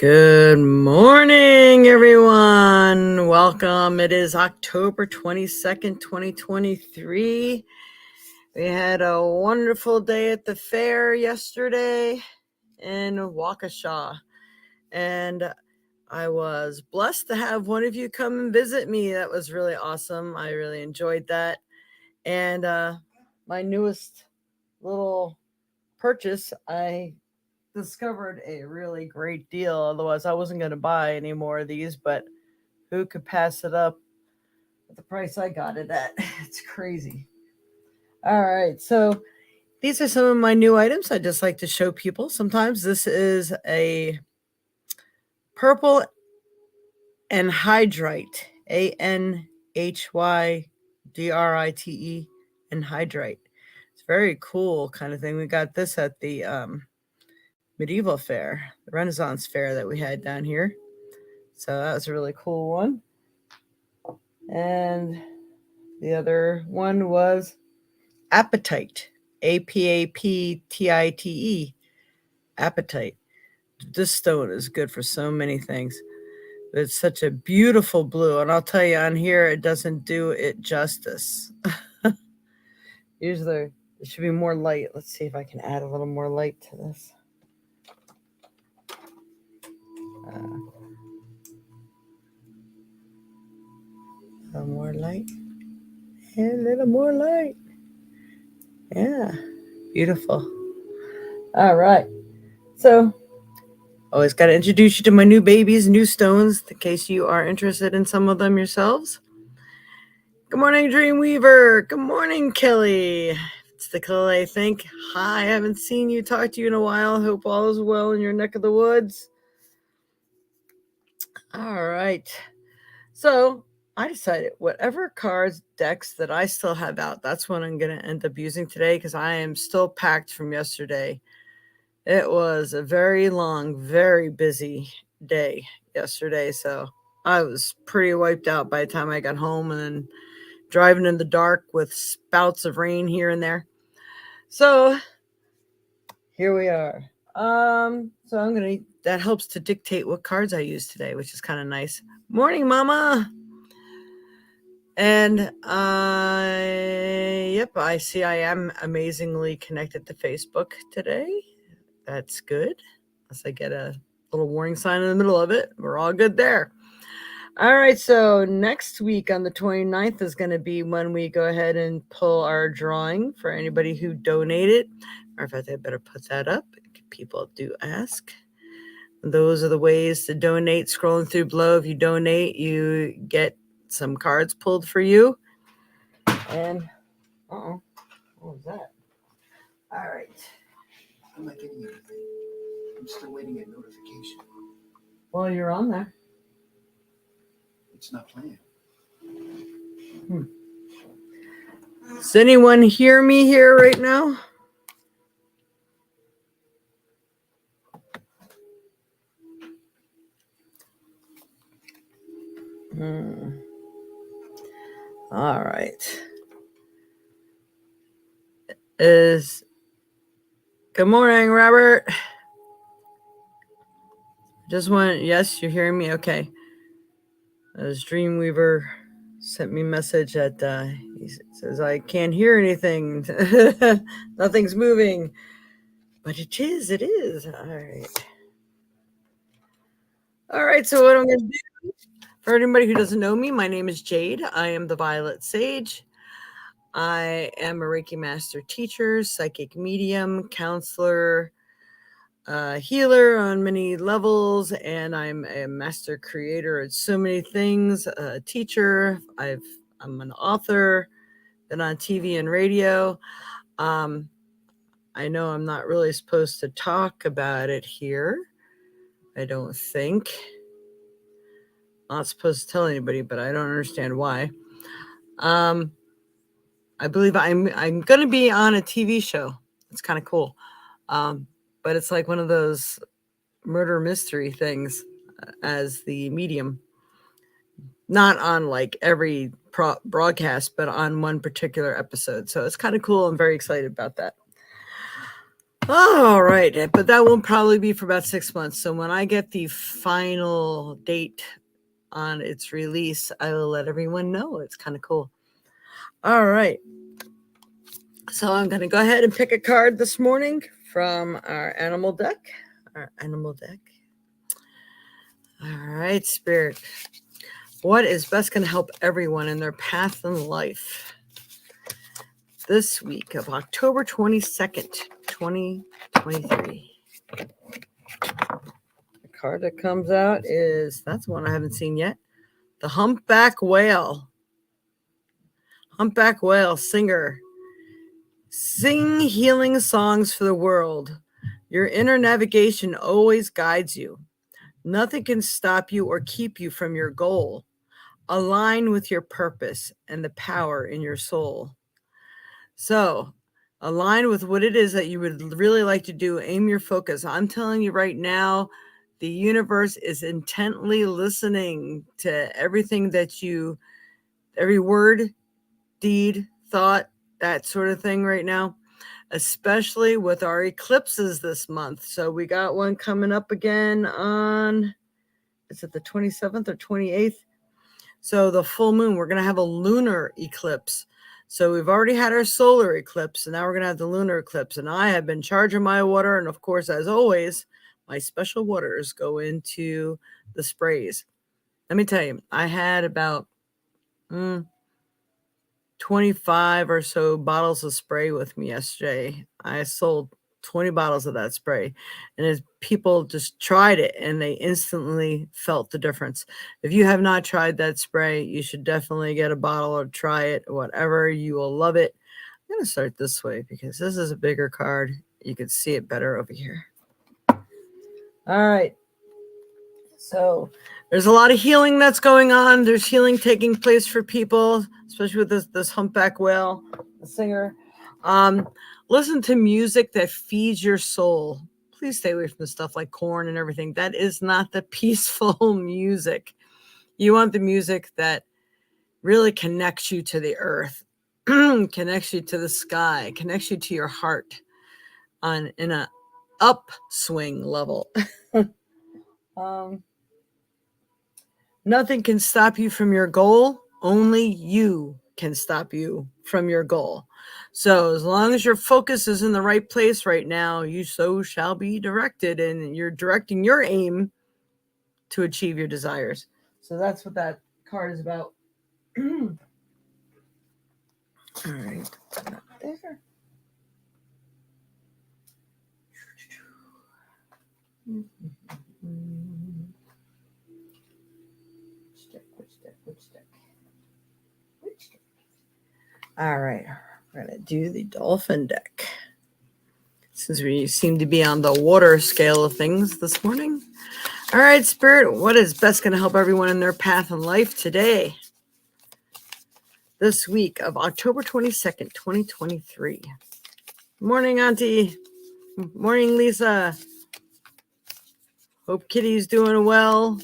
Good morning, everyone. Welcome. It is October 22nd, 2023. We had a wonderful day at the fair yesterday in Waukesha, and I was blessed to have one of you come and visit me. That was really awesome. I really enjoyed that. And my newest little purchase, I discovered a really great deal. Otherwise, I wasn't going to buy any more of these, but who could pass it up at the price I got it at? It's crazy. All right, so these are some of my new items I just like to show people. Sometimes this is a purple anhydrite, anhydrite, anhydrite. It's very cool kind of thing. We got this at the medieval fair, the Renaissance fair that we had down here. So that was a really cool one. And the other one was apatite, apatite, apatite. This stone is good for so many things. It's such a beautiful blue. And I'll tell you, on here, it doesn't do it justice. Usually, it should be more light. Let's see if I can add a little more light to this. A little more light. And a little more light. Yeah, beautiful. All right. So, always got to introduce you to my new babies, new stones, in case you are interested in some of them yourselves. Good morning, Dreamweaver. Good morning, Kelly. It's the Kelly, I think. Hi, I haven't seen you, talk to you in a while. Hope all is well in your neck of the woods. All right. So, I decided whatever cards, decks that I still have out, that's what I'm going to end up using today because I am still packed from yesterday. It was a very long, very busy day yesterday, so I was pretty wiped out by the time I got home and then driving in the dark with spouts of rain here and there. So here we are. So that helps to dictate what cards I use today, which is kind of nice. Morning, Mama. And I see I am amazingly connected to Facebook today. That's good. Unless I get a little warning sign in the middle of it. We're all good there. All right, so next week on the 29th is going to be when we go ahead and pull our drawing for anybody who donated. Or in fact, I better put that up. People do ask. Those are the ways to donate. Scrolling through below, if you donate, you get some cards pulled for you. And, what was that? All right. I'm not getting anything. I'm still waiting a notification. Well, you're on there. It's not playing. Does anyone hear me here right now? All right. Good morning, Robert. Yes, you're hearing me? Okay. As Dreamweaver sent me a message that he says, I can't hear anything. Nothing's moving. But it is. All right, so what I'm going to do, for anybody who doesn't know me, my name is Jade. I am the Violet Sage. I am a Reiki Master teacher, psychic medium, counselor, healer on many levels, and I'm a master creator at so many things, a teacher. I'm an author, been on TV and radio. I know I'm not really supposed to talk about it here. I don't think. I'm not supposed to tell anybody, but I don't understand why. I believe I'm going to be on a TV show. It's kind of cool. But it's like one of those murder mystery things as the medium. Not on like every broadcast, but on one particular episode. So it's kind of cool. I'm very excited about that. All right, but that won't probably be for about 6 months. So when I get the final date on its release, I will let everyone know. It's kind of cool. All right. So I'm going to go ahead and pick a card this morning from our animal deck. All right, Spirit. What is best going to help everyone in their path in life this week of October 22nd, 2023? The card that comes out is, that's one I haven't seen yet, the Humpback Whale. Humpback Whale, singer. Sing healing songs for the world. Your inner navigation always guides you. Nothing can stop you or keep you from your goal. Align with your purpose and the power in your soul. So, align with what it is that you would really like to do. Aim your focus. I'm telling you right now, the universe is intently listening to everything that you, every word, deed, thought, that sort of thing right now, especially with our eclipses this month. So we got one coming up again on, is it the 27th or 28th? So the full moon, we're going to have a lunar eclipse. So we've already had our solar eclipse, and now we're going to have the lunar eclipse. And I have been charging my water. And of course, as always, my special waters go into the sprays. Let me tell you, I had about 25 or so bottles of spray with me yesterday. I sold 20 bottles of that spray, and as people just tried it and they instantly felt the difference. If you have not tried that spray, you should definitely get a bottle or try it, whatever. You will love it. I'm going to start this way because this is a bigger card. You can see it better over here. All right. So there's a lot of healing that's going on. There's healing taking place for people, especially with this humpback whale, the singer. Listen to music that feeds your soul. Please stay away from the stuff like corn and everything. That is not the peaceful music. You want the music that really connects you to the earth, connects you to the sky, connects you to your heart in a upswing level. Nothing can stop you from your goal. Only you can stop you from your goal. So as long as your focus is in the right place right now, you so shall be directed, and you're directing your aim to achieve your desires. So that's what that card is about. All right. There. Which deck? All right. We're going to do the dolphin deck, since we seem to be on the water scale of things this morning. All right, Spirit, what is best going to help everyone in their path in life today, this week of October 22nd, 2023? Morning, Auntie. Morning, Lisa. Hope Kitty's doing well.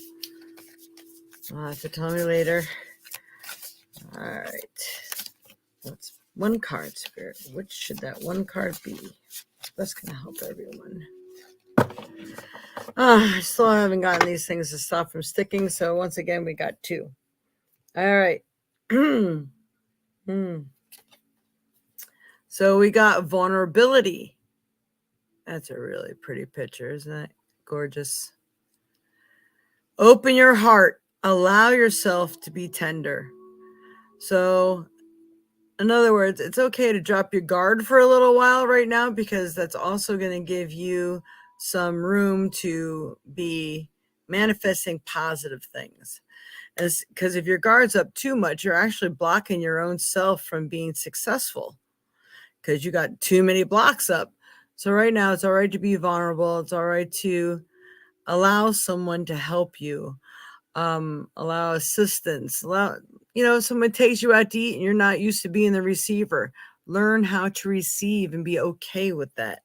I'll have to tell me later. All right. What's one card, Spirit? Which should that one card be? That's going to help everyone. I still haven't gotten these things to stop from sticking. So once again, we got two. All right. So we got vulnerability. That's a really pretty picture, isn't it? Gorgeous. Open your heart. Allow yourself to be tender. So, in other words, it's okay to drop your guard for a little while right now, because that's also going to give you some room to be manifesting positive things. Because if your guard's up too much, you're actually blocking your own self from being successful, because you got too many blocks up. So right now, it's all right to be vulnerable. It's all right to allow someone to help you, allow assistance, someone takes you out to eat and you're not used to being the receiver. Learn how to receive and be okay with that.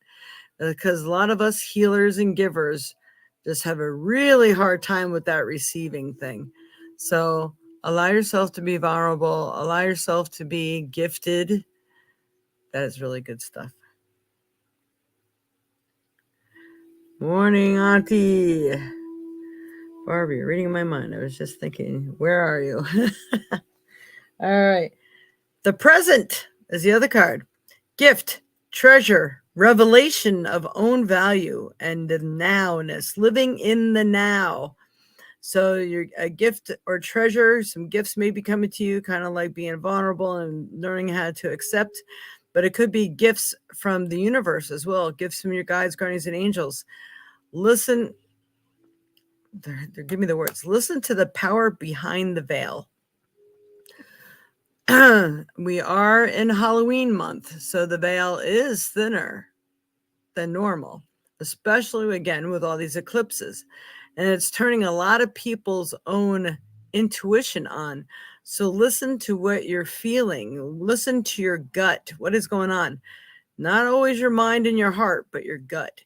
Because a lot of us healers and givers just have a really hard time with that receiving thing. So allow yourself to be vulnerable. Allow yourself to be gifted. That is really good stuff. Morning, Auntie. Barbie, you're reading my mind. I was just thinking, where are you? All right. The present is the other card. Gift, treasure, revelation of own value, and the nowness, living in the now. So you're a gift or treasure, some gifts may be coming to you, kind of like being vulnerable and learning how to accept. But it could be gifts from the universe as well, gifts from your guides, guardians, and angels. Listen, they're giving me the words. Listen to the power behind the veil. We are in Halloween month, so the veil is thinner than normal, especially again with all these eclipses. And it's turning a lot of people's own intuition on. So listen to what you're feeling. Listen to your gut. What is going on? Not always your mind and your heart, but your gut.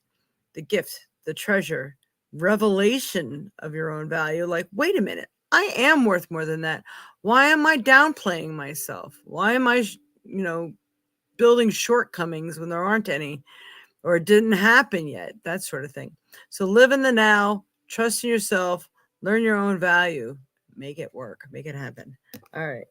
The gift, the treasure, revelation of your own value. Like, wait a minute, I am worth more than that. Why am I downplaying myself? Why am I, building shortcomings when there aren't any, or it didn't happen yet? That sort of thing. So live in the now, trust in yourself, learn your own value, make it work, make it happen. All right.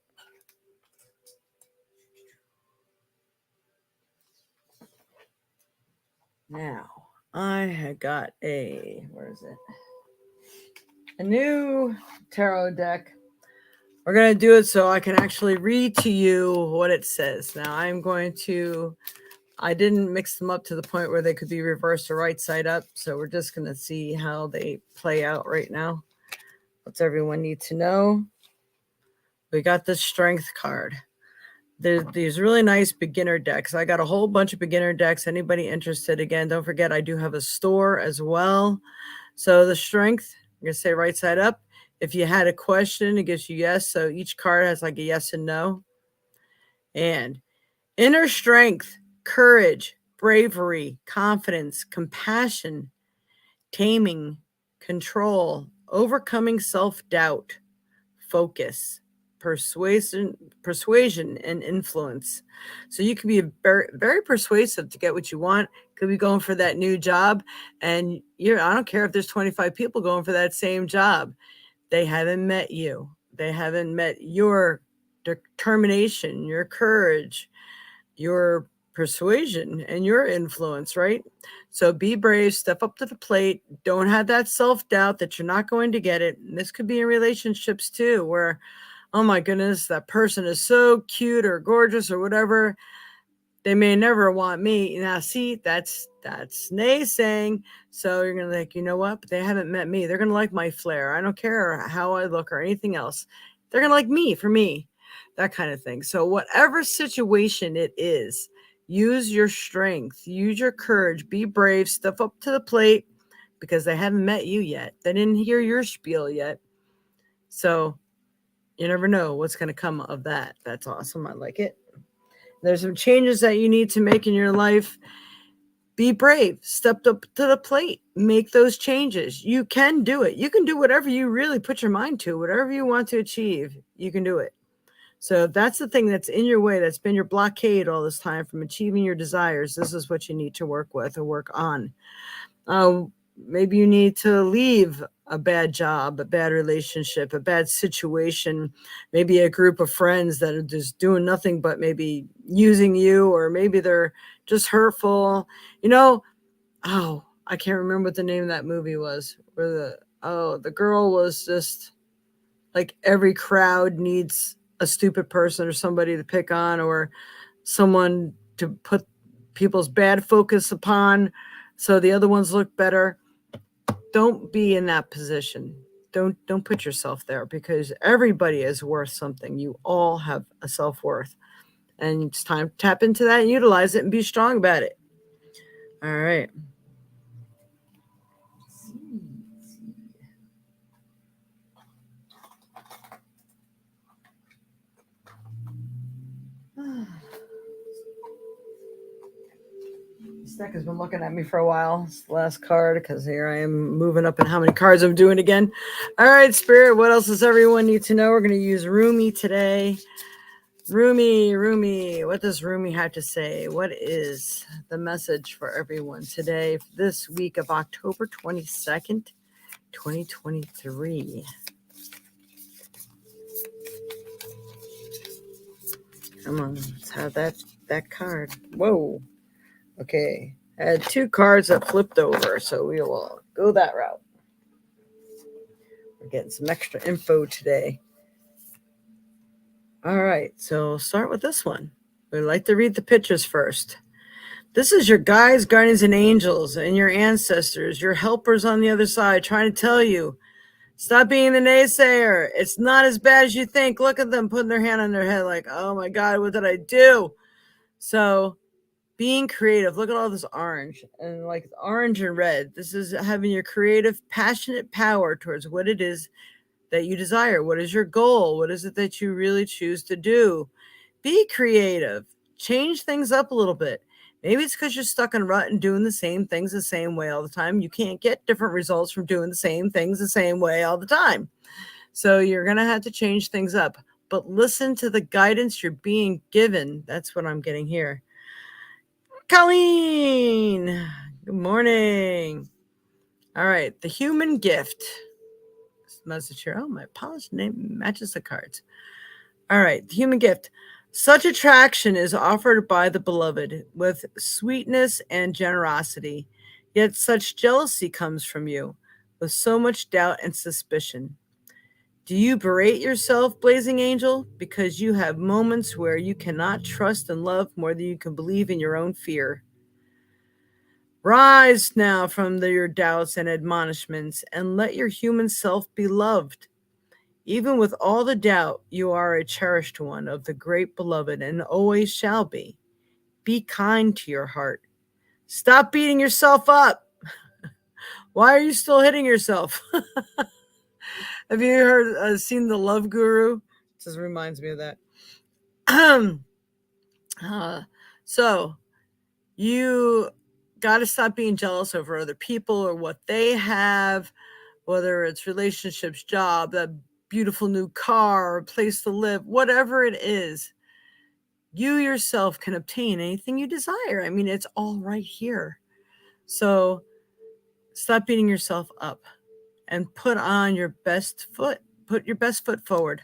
Now, I had got a new tarot deck. We're going to do it so I can actually read to you what it says. Now, I didn't mix them up to the point where they could be reversed or right side up. So we're just going to see how they play out right now. What's everyone need to know? We got the strength card. There's these really nice beginner decks. I got a whole bunch of beginner decks. Anybody interested? Again, don't forget, I do have a store as well. So the strength, I'm going to say right side up. If you had a question, it gives you yes. So each card has like a yes and no. And inner strength, courage, bravery, confidence, compassion, taming, control, overcoming self-doubt, focus, persuasion, and influence. So you can be very, very persuasive to get what you want. Could be going for that new job, and I don't care if there's 25 people going for that same job. They haven't met you. They haven't met your determination, your courage, your persuasion, and your influence, right? So be brave, step up to the plate. Don't have that self-doubt that you're not going to get it. And this could be in relationships too, where, oh my goodness, that person is so cute or gorgeous or whatever. They may never want me. Now, see, that's naysaying. So you're going to like, you know what? But they haven't met me. They're going to like my flair. I don't care how I look or anything else. They're going to like me for me, that kind of thing. So whatever situation it is, use your strength, use your courage, be brave, step up to the plate, because they haven't met you yet. They didn't hear your spiel yet. So you never know what's going to come of that. That's awesome. I like it. There's some changes that you need to make in your life. Be brave. Step up to the plate. Make those changes. You can do it. You can do whatever you really put your mind to. Whatever you want to achieve, you can do it. So if that's the thing that's in your way, that's been your blockade all this time from achieving your desires, this is what you need to work with or work on. Maybe you need to leave a bad job, a bad relationship, a bad situation, maybe a group of friends that are just doing nothing but maybe using you, or maybe they're just hurtful. I can't remember what the name of that movie was, where the girl was just like, every crowd needs a stupid person or somebody to pick on, or someone to put people's bad focus upon so the other ones look better. Don't be in that position. Don't put yourself there, because everybody is worth something. You all have a self-worth, and it's time to tap into that and utilize it and be strong about it. All right. This deck has been looking at me for a while. It's the last card, because here I am moving up in how many cards I'm doing again. All right, Spirit, what else does everyone need to know? We're going to use Rumi today. Rumi, what does Rumi have to say? What is the message for everyone today, this week of October 22nd, 2023? Come on, let's have that card. Whoa. Okay. I had two cards that flipped over, so we will go that route. We're getting some extra info today. All right, so start with this one. We like to read the pictures first. This is your guides, guardians, and angels, and your ancestors, your helpers on the other side, trying to tell you, stop being the naysayer. It's not as bad as you think. Look at them putting their hand on their head like, oh my God, what did I do? So being creative, look at all this orange and like orange and red. This is having your creative, passionate power towards what it is that you desire. What is your goal? What is it that you really choose to do? Be creative. Change things up a little bit. Maybe it's because you're stuck in a rut and doing the same things the same way all the time. You can't get different results from doing the same things the same way all the time. So you're going to have to change things up. But listen to the guidance you're being given. That's what I'm getting here. Colleen, good morning. All right, the human gift. Message here. Oh, my polish name matches the cards. All right, the human gift. Such attraction is offered by the beloved with sweetness and generosity, yet such jealousy comes from you with so much doubt and suspicion. Do you berate yourself, blazing angel, because you have moments where you cannot trust and love more than you can believe in your own fear? Rise now from your doubts and admonishments and let your human self be loved. Even with all the doubt, you are a cherished one of the great beloved and always shall be. Be kind to your heart. Stop beating yourself up. Why are you still hitting yourself? Have you seen The Love Guru? It just reminds me of that. So you got to stop being jealous over other people or what they have, whether it's relationships, job, that beautiful new car, or place to live, whatever it is. You yourself can obtain anything you desire. I mean, it's all right here. So stop beating yourself up and put on your best foot. Put your best foot forward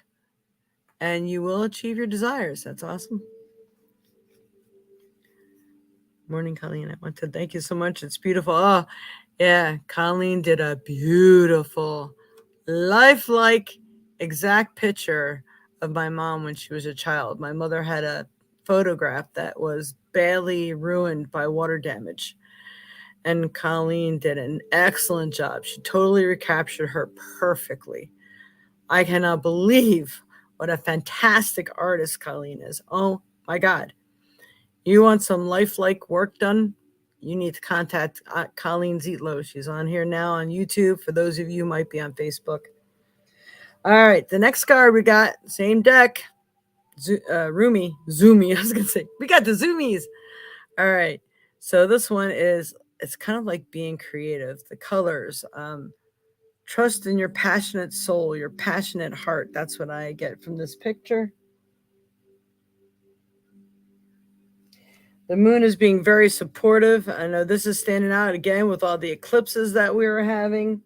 and you will achieve your desires. That's awesome. Morning, Colleen. I want to thank you so much. It's beautiful. Oh, yeah. Colleen did a beautiful, lifelike, exact picture of my mom when she was a child. My mother had a photograph that was badly ruined by water damage. And Colleen did an excellent job. She totally recaptured her perfectly. I cannot believe what a fantastic artist Colleen is. Oh my God. You want some lifelike work done? You need to contact Colleen Zietlow. She's on here now on YouTube. For those of you who might be on Facebook. All right, the next card we got, same deck. Zoomy. I was going to say, we got the Zoomies. All right, so this one is, it's kind of like being creative. The colors, trust in your passionate soul, your passionate heart. That's what I get from this picture. The moon is being very supportive. I know this is standing out again with all the eclipses that we were having.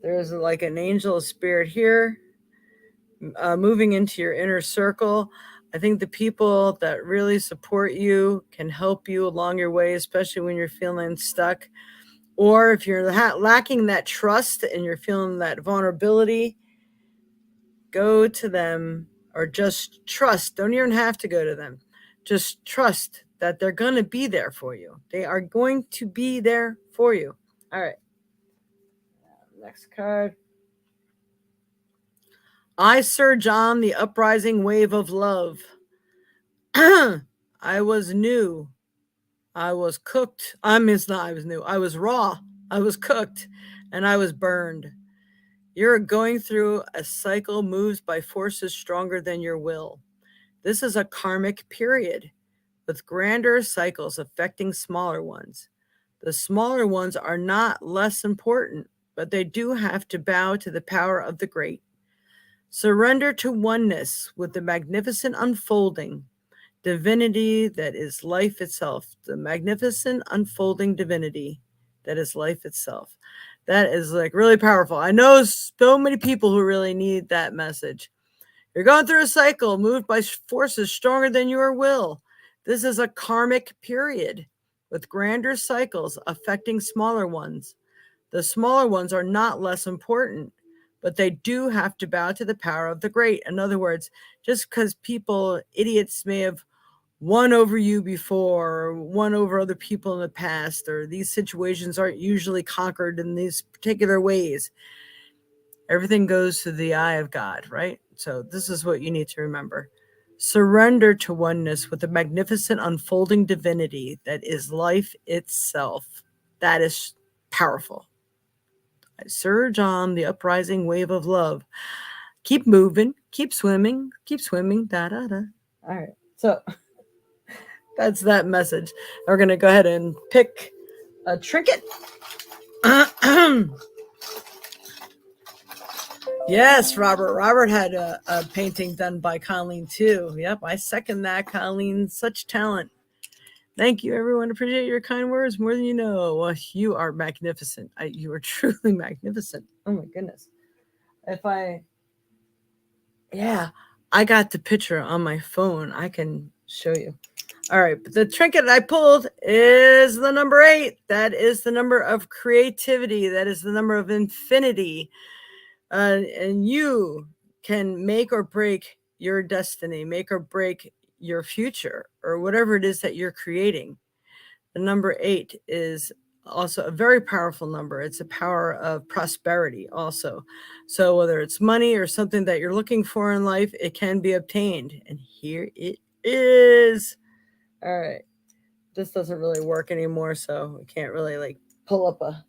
There's like an angel spirit here moving into your inner circle. I think the people that really support you can help you along your way, especially when you're feeling stuck. Or if you're lacking that trust and you're feeling that vulnerability, go to them or just trust. Don't even have to go to them. Just trust that they're going to be there for you. They are going to be there for you. All right. Next card. I surge on the uprising wave of love. I was new. I was cooked. I was new. I was raw. I was cooked and I was burned. You're going through a cycle moved by forces stronger than your will. This is a karmic period with grander cycles affecting smaller ones. The smaller ones are not less important, but they do have to bow to the power of the great. Surrender to oneness with the magnificent unfolding divinity that is life itself. The magnificent unfolding divinity that is life itself. That is like really powerful. I know so many people who really need that message. You're going through a cycle moved by forces stronger than your will. This is a karmic period with grander cycles affecting smaller ones. The smaller ones are not less important, but they do have to bow to the power of the great. In other words, just because people, idiots, may have won over you before, or won over other people in the past, or these situations aren't usually conquered in these particular ways. Everything goes to the eye of God, right? So this is what you need to remember. Surrender to oneness with the magnificent unfolding divinity that is life itself. That is powerful. I surge on the uprising wave of love. Keep moving, keep swimming, da da da. All right. So that's that message. We're going to go ahead and pick a trinket. Yes, Robert. Robert had a painting done by Colleen too. Yep, I second that, Colleen. Such talent. Thank you, everyone. Appreciate your kind words more than you know. Well, you are magnificent. You are truly magnificent. Oh my goodness. I got the picture on my phone. I can show you. All right, but the trinket I pulled is the number 8. That is the number of creativity. That is the number of infinity. And you can make or break your destiny, make or break your future, or whatever it is that you're creating. The number 8 is also a very powerful number. It's a power of prosperity also. So whether it's money or something that you're looking for in life, it can be obtained. And here it is. All right. This doesn't really work anymore, so we can't really like pull up a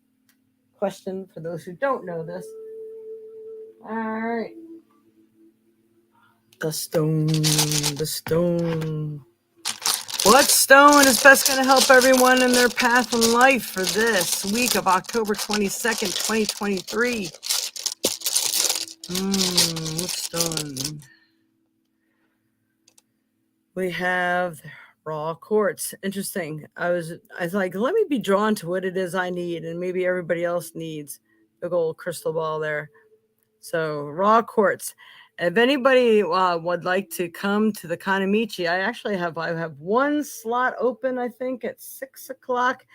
question for those who don't know this. All right. The stone. What stone is best going to help everyone in their path in life for this week of October 22nd, 2023? What stone? We have raw quartz. Interesting. I was like, let me be drawn to what it is I need and maybe everybody else needs. Big old crystal ball there. So raw quartz. If anybody would like to come to the Kanamichi, I have one slot open, I think, at 6 o'clock.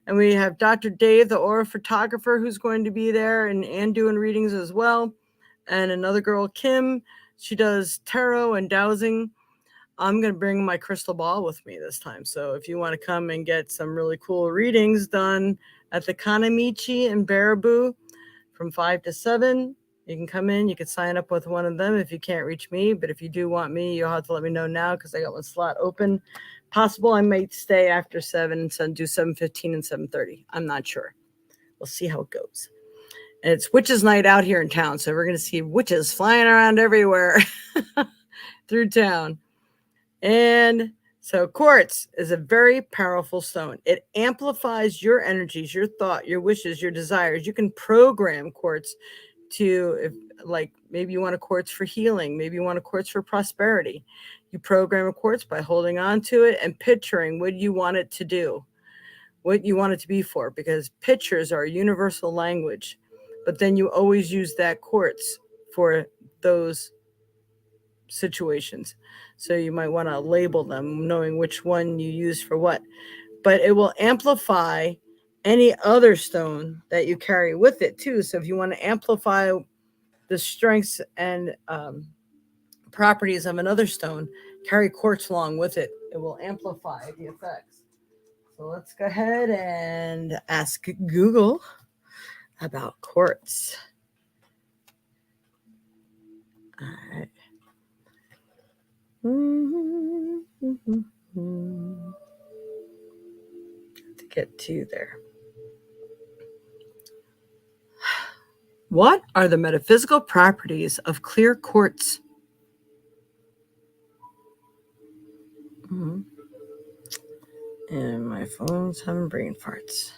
And we have Dr. Dave, the aura photographer, who's going to be there and doing readings as well. And another girl, Kim, she does tarot and dowsing. I'm going to bring my crystal ball with me this time. So if you want to come and get some really cool readings done at the Kanamichi in Baraboo from 5 to 7, you can come in. You can sign up with one of them if you can't reach me. But if you do want me, you'll have to let me know now because I got one slot open. Possible I might stay after 7 and do 7:15 and 7:30. I'm not sure. We'll see how it goes. And it's Witches Night out here in town. So we're going to see witches flying around everywhere through town. And so quartz is a very powerful stone. It amplifies your energies, your thought, your wishes, your desires. You can program quartz to, if like maybe you want a quartz for healing, maybe you want a quartz for prosperity. You program a quartz by holding on to it and picturing what you want it to do, what you want it to be for, because pictures are a universal language. But then you always use that quartz for those situations. So you might want to label them, knowing which one you use for what. But it will amplify any other stone that you carry with it too. So if you want to amplify the strengths and properties of another stone, carry quartz along with it. It will amplify the effects. So let's go ahead and ask Google about quartz. All right. To get to there. What are the metaphysical properties of clear quartz? And my phone's having brain farts.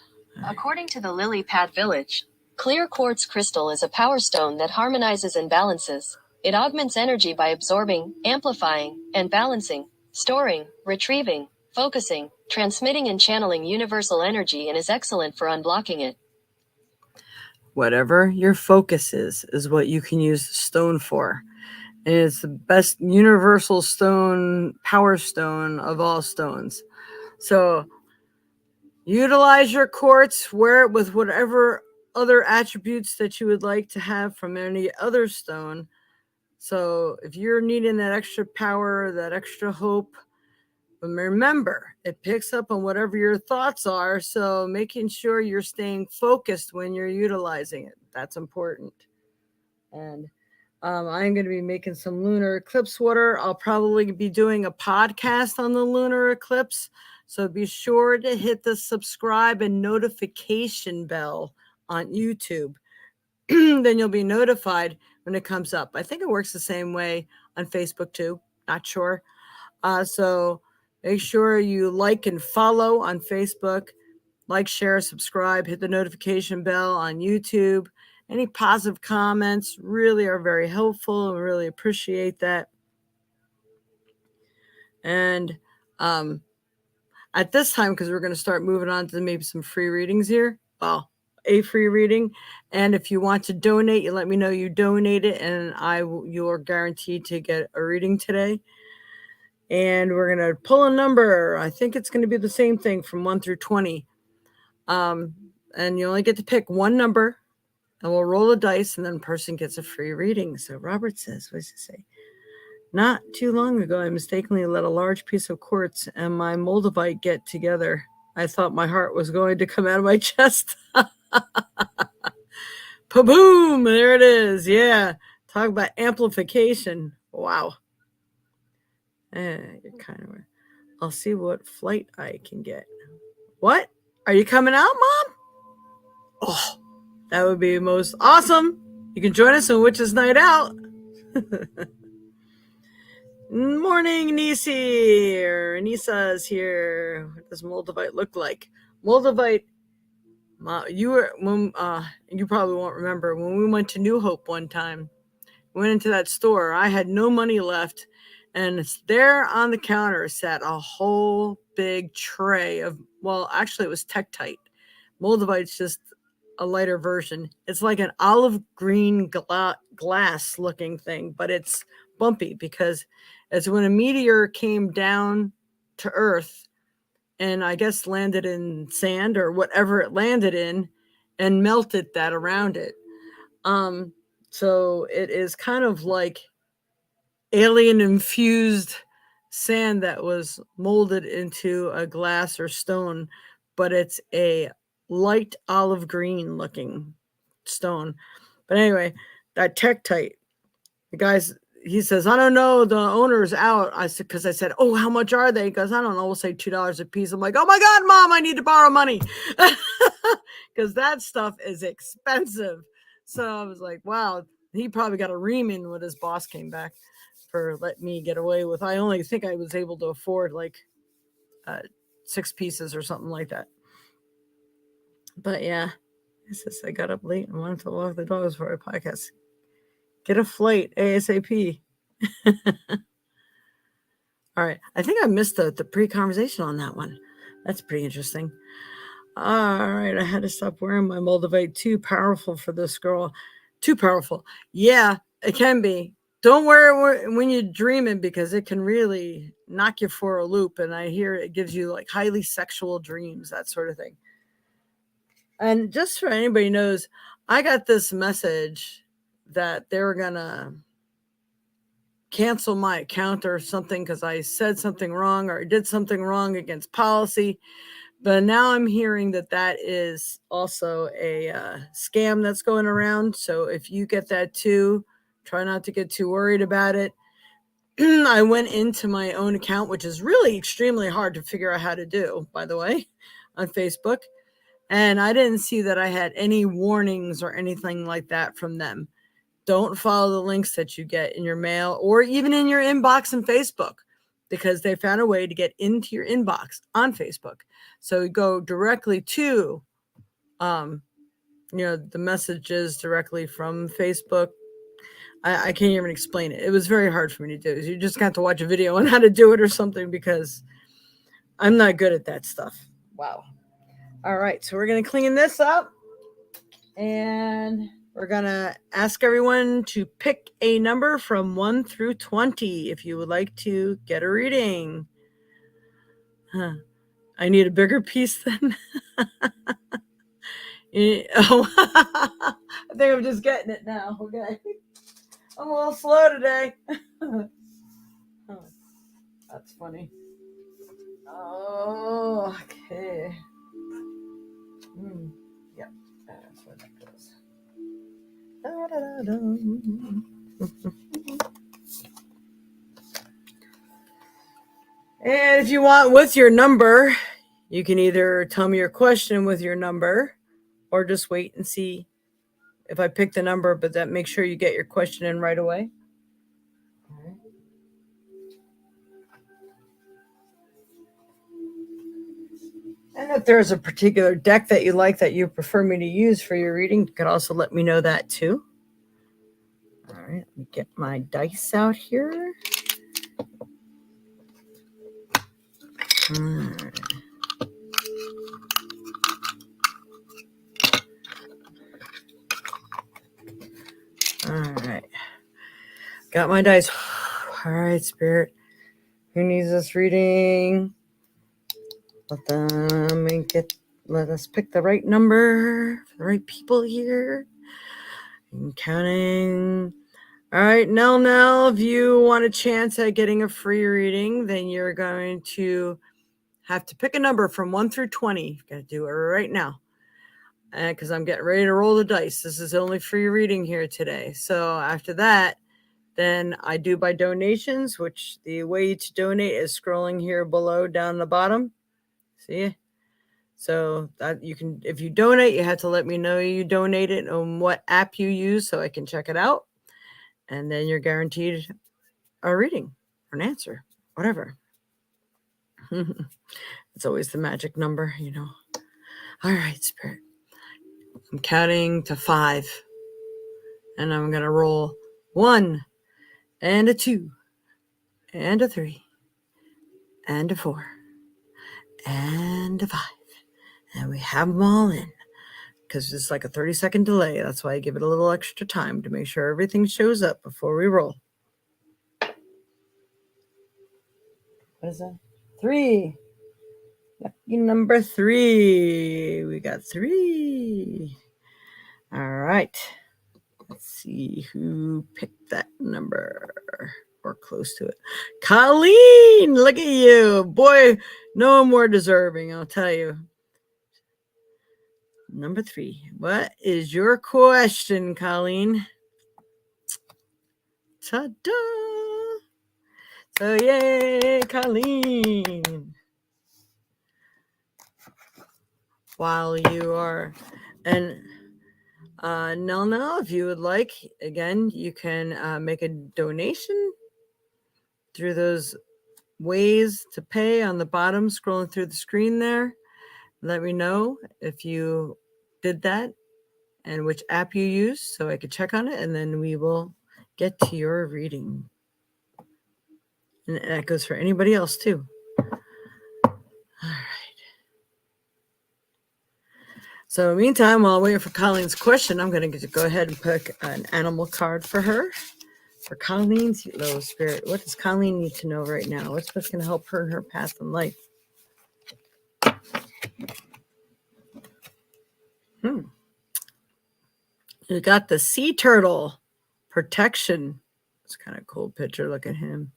According to the Lily Pad Village, clear quartz crystal is a power stone that harmonizes and balances. It augments energy by absorbing, amplifying, and balancing, storing, retrieving, focusing, transmitting and channeling universal energy, and is excellent for unblocking it. Whatever your focus is what you can use the stone for. And it's the best universal stone, power stone of all stones. So utilize your quartz, wear it with whatever other attributes that you would like to have from any other stone. So if you're needing that extra power, that extra hope, remember, it picks up on whatever your thoughts are. So making sure you're staying focused when you're utilizing it. That's important. And I'm going to be making some lunar eclipse water. I'll probably be doing a podcast on the lunar eclipse. So be sure to hit the subscribe and notification bell on YouTube. Then you'll be notified when it comes up. I think it works the same way on Facebook too. Not sure. So make sure you like and follow on Facebook. Like, share, subscribe, hit the notification bell on YouTube. Any positive comments really are very helpful. I really appreciate that. And at this time, because we're going to start moving on to maybe some free readings here. Well, a free reading. And if you want to donate, you let me know you donate it, and you are guaranteed to get a reading today. And we're going to pull a number. I think it's going to be the same thing from 1 through 20. And you only get to pick one number, and we'll roll the dice, and then person gets a free reading. So Robert says, what does it say? Not too long ago, I mistakenly let a large piece of quartz and my moldavite get together. I thought my heart was going to come out of my chest. Pa-boom! There it is. Yeah. Talk about amplification. Wow. You're kind of... I'll see what flight I can get. What? Are you coming out, Mom? Oh, that would be most awesome. You can join us on Witches Night Out. Morning, Nisi. Or Nisa's here. What does moldavite look like? Moldavite, you probably won't remember when we went to New Hope one time. We went into that store. I had no money left, and there on the counter sat a whole big tray of, well, actually it was Tektite. Moldavite's just a lighter version. It's like an olive green glass looking thing, but it's bumpy because it's when a meteor came down to Earth and I guess landed in sand or whatever it landed in and melted that around it. So it is kind of like alien infused sand that was molded into a glass or stone, but it's a light olive green looking stone. But anyway, that Tektite, the guys, he says, I don't know, the owner's out. I said, because I said, oh, how much are they? He goes, I don't know, we'll say $2 a piece. I'm like, oh my God, Mom, I need to borrow money. Because that stuff is expensive. So I was like, wow, he probably got a reaming when his boss came back for letting me get away with. I only think I was able to afford like 6 pieces or something like that. But yeah, it says I got up late and wanted to walk the dogs for a podcast. Get a flight ASAP. All right. I think I missed the pre-conversation on that one. That's pretty interesting. All right. I had to stop wearing my moldavite. Too powerful for this girl. Too powerful. Yeah, it can be. Don't wear it when you're dreaming because it can really knock you for a loop. And I hear it gives you like highly sexual dreams, that sort of thing. And just so anybody knows, I got this message that they were going to cancel my account or something because I said something wrong or did something wrong against policy. But now I'm hearing that is also a scam that's going around. So if you get that too, try not to get too worried about it. I went into my own account, which is really extremely hard to figure out how to do, by the way, on Facebook. And I didn't see that I had any warnings or anything like that from them. Don't follow the links that you get in your mail or even in your inbox in Facebook because they found a way to get into your inbox on Facebook. So you go directly to, the messages directly from Facebook. I can't even explain it. It was very hard for me to do. You just got to watch a video on how to do it or something, because I'm not good at that stuff. Wow. All right, so we're going to clean this up, and we're going to ask everyone to pick a number from 1 through 20 if you would like to get a reading. I need a bigger piece then. Oh, I think I'm just getting it now. Okay. I'm a little slow today. That's funny. Oh, okay. Yep, that's where that goes. And if you want with your number, you can either tell me your question with your number, or just wait and see if I pick the number, but that make sure you get your question in right away. All right. And if there's a particular deck that you like that you prefer me to use for your reading, you could also let me know that too. All right, let me get my dice out here. All right. All right. Got my dice. All right, Spirit. Who needs this reading? Let us pick the right number for the right people here. I'm counting. All right, Nell, if you want a chance at getting a free reading, then you're going to have to pick a number from 1 through 20. You've got to do it right now. Because I'm getting ready to roll the dice. This is the only free reading here today. So after that, then I do by donations, which the way to donate is scrolling here below down the bottom. See? So that you can, if you donate, you have to let me know you donated and what app you use so I can check it out. And then you're guaranteed a reading or an answer, whatever. It's always the magic number, you know. All right, Spirit. I'm counting to 5. And I'm going to roll 1 and a 2 and a 3 and a 4 and a 5. And we have them all in, because it's like a 30-second delay. That's why I give it a little extra time to make sure everything shows up before we roll. What is that? 3. Lucky number 3. We got 3. All right. Let's see who picked that number or close to it. Colleen, look at you. Boy, no one more deserving, I'll tell you. Number 3. What is your question, Colleen? Ta-da! So, yay, Colleen. While you are, and Nell, if you would like, again, you can make a donation through those ways to pay on the bottom, scrolling through the screen there. Let me know if you did that and which app you use so I could check on it, and then we will get to your reading. And that goes for anybody else too. All right. So meantime, while waiting for Colleen's question, I'm going to go ahead and pick an animal card for her. For Colleen's low spirit, what does Colleen need to know right now? What's going to help her in her path in life? You got the sea turtle protection. It's kind of a cool picture. Look at him.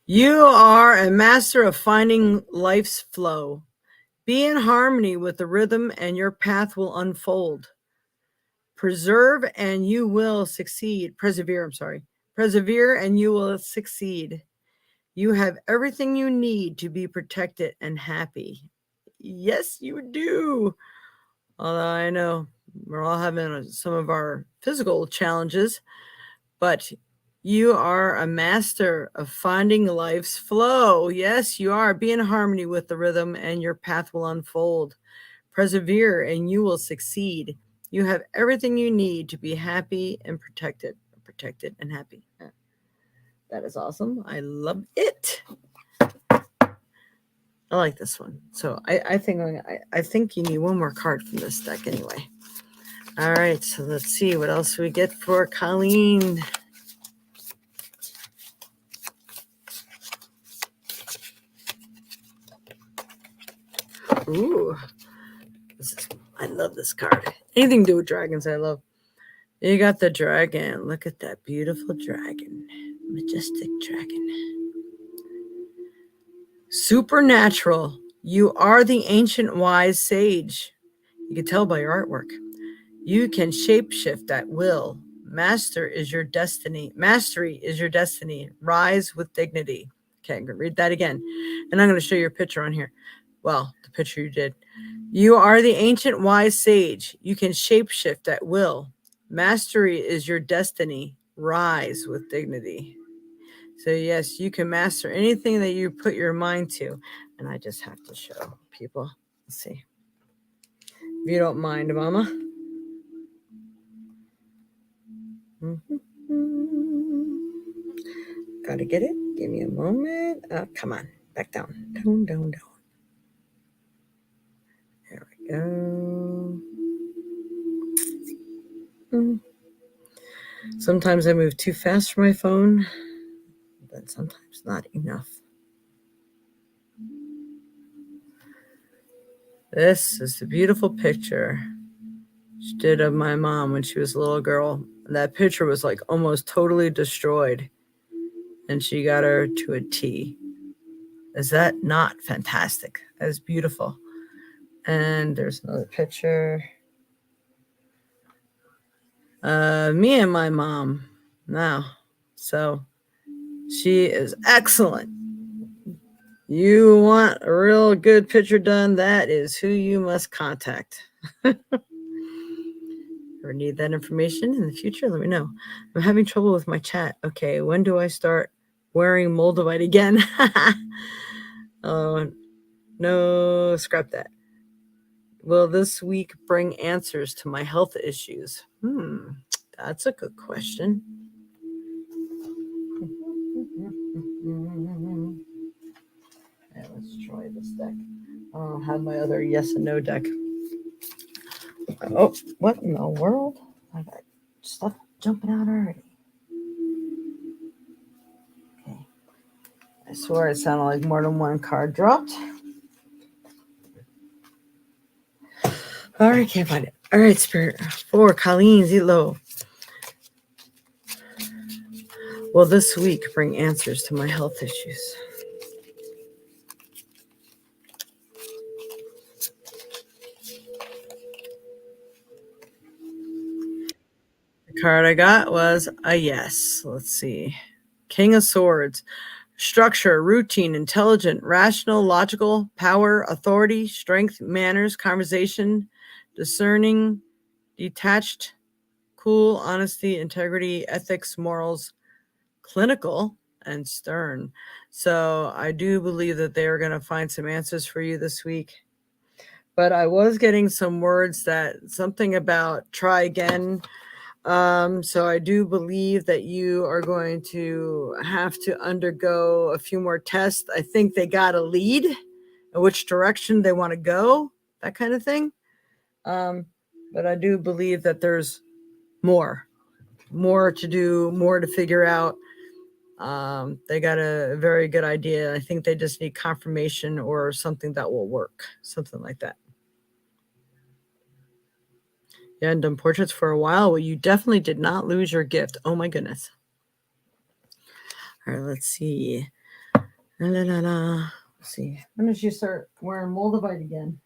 You are a master of finding life's flow. Be in harmony with the rhythm and your path will unfold. Persevere and you will succeed. Persevere and you will succeed. You have everything you need to be protected and happy. Yes, you do. Although I know we're all having some of our physical challenges, but you are a master of finding life's flow. Yes, you are. Be in harmony with the rhythm and your path will unfold. Persevere and you will succeed. You have everything you need to be happy and protected and happy. That is awesome. I love it. I like this one. So I think you need one more card from this deck anyway. All right, so let's see what else we get for Colleen. Ooh, I love this card. Anything to do with dragons, I love. You got the dragon. Look at that beautiful dragon. Majestic dragon. Supernatural. You are the ancient wise sage. You can tell by your artwork. You can shapeshift at will. Mastery is your destiny. Rise with dignity. Okay, I'm going to read that again. And I'm going to show you a picture on here. Well, the picture you did. You are the ancient wise sage. You can shapeshift at will. Mastery is your destiny. Rise with dignity. So yes, you can master anything that you put your mind to. And I just have to show people. Let's see. If you don't mind, Mama. Gotta get it. Give me a moment. Come on. Back down. Down. There we go. Sometimes I move too fast for my phone, but sometimes not enough. This is the beautiful picture she did of my mom when she was a little girl. That picture was like almost totally destroyed, and she got her to a T. Is that not fantastic? That is beautiful. And there's another picture. Me and my mom now. So she is excellent. You want a real good picture done? That is who you must contact. Or need that information in the future? Let me know. I'm having trouble with my chat. Okay, when do I start wearing Moldavite again? Oh, no, scrap that. Will this week bring answers to my health issues? That's a good question. Yeah, let's try this deck. I'll have my other yes and no deck. Oh, what in the world? I got stuff jumping out already. Okay. I swear it sounded like more than one card dropped. All right, can't find it. All right, Spirit. For Colleen Zelo. Will this week bring answers to my health issues? The card I got was a yes. Let's see. King of Swords. Structure, routine, intelligent, rational, logical, power, authority, strength, manners, conversation, discerning, detached, cool, honesty, integrity, ethics, morals, clinical, and stern. So I do believe that they are going to find some answers for you this week. But I was getting some words that something about try again. So I do believe that you are going to have to undergo a few more tests. I think they got a lead in which direction they want to go, that kind of thing. But I do believe that there's more to do, more to figure out. They got a very good idea. I think they just need confirmation or something that will work, something like that. You hadn't done portraits for a while. Well, you definitely did not lose your gift. Oh my goodness. All right, let's see. Let's see. When did you start wearing Moldavite again?